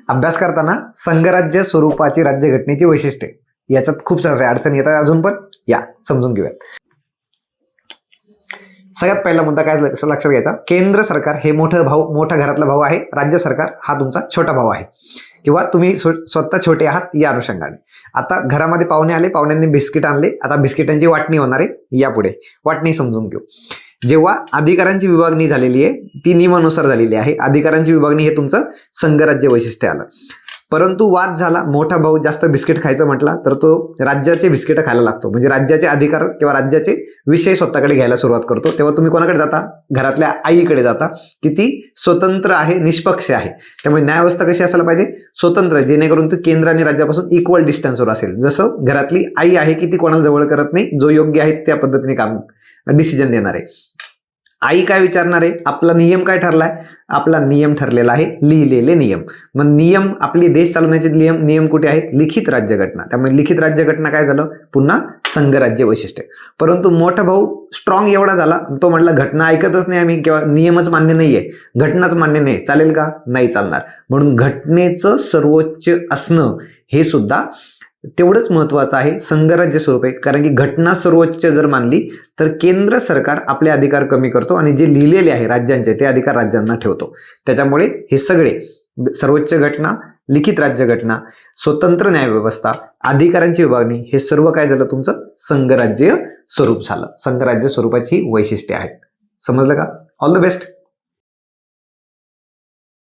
अभ्यास करताना संघराज्य स्वरूपाची राज्यघटनेची वैशिष्ट्ये याच्यात खूप सारे अडचणी येतात अजून पण या समजून घेऊयात. सगळ्यात पहिला मुद्दा काय लक्षात घ्यायचा, केंद्र सरकार हे मोठा घरातला भाऊ आहे, राज्य सरकार हा तुमचा छोटा भाऊ आहे किंवा तुम्ही स्वतः छोटे आहात या अनुषंगाने. आता घरामध्ये पाहुणे आले, पाहुण्यांनी बिस्किट आणले, आता बिस्किटांची वाटणी होणार आहे. यापुढे वाटणी समजून घेऊ. जेव्हा अधिकारांची विभागणी झालेली आहे ती नियमानुसार झालेली आहे. अधिकारांची विभागणी हे तुमचं संघराज्य वैशिष्ट्य आलं. परंतु वाद झाला, मोठा भाऊ जास्त बिस्किट खायचं म्हटला तर तो राज्याचे बिस्किट खायला लागतो, म्हणजे राज्याचे अधिकार किंवा राज्याचे विषय स्वतःकडे घ्यायला सुरुवात करतो. तेव्हा तुम्ही कोणाकडे जाता? घरातल्या आईकडे जाता, की ती स्वतंत्र आहे, निष्पक्ष आहे. त्यामुळे न्यायव्यवस्था कशी असायला पाहिजे? स्वतंत्र, जेणेकरून ती केंद्र आणि राज्यापासून इक्वल डिस्टन्सवर असेल. जसं घरातली आई आहे की ती कोणाला जवळ करत नाही, जो योग्य आहे त्या पद्धतीने काम डिसिजन देणार आहे. आई काय विचारणार आहे? आपला नियम काय ठरलाय? आपला नियम ठरलेला आहे लिहिलेले नियम. मग नियम, आपली देश चालवण्याचे नियम कुठे आहेत? लिखित राज्यघटना. त्यामुळे लिखित राज्यघटना काय झालं? पुन्हा संघराज्य वैशिष्ट्य. परंतु मोठा भाऊ स्ट्रॉंग एवढा झाला, तो म्हटला घटना ऐकतच नाही आम्ही किंवा नियमच मान्य नाहीये, घटनाच मान्य नाही. चालेल का? नाही चालणार. म्हणून घटनेचं सर्वोच्च असणं हे सुद्धा तेवढंच महत्वाचं आहे. संघराज्य स्वरूप आहे, कारण की घटना सर्वोच्च जर मानली तर केंद्र सरकार आपले अधिकार कमी करतो आणि जे लिहिलेले आहे राज्यांचे ते अधिकार राज्यांना ठेवतो. त्याच्यामुळे हे सगळे सर्वोच्च घटना, लिखित राज्यघटना, स्वतंत्र न्यायव्यवस्था, अधिकारांची विभागणी हे सर्व काय झालं? तुमचं संघराज्य स्वरूप झालं. संघराज्य स्वरूपाची ही वैशिष्ट्ये आहेत. समजलं का? All the best.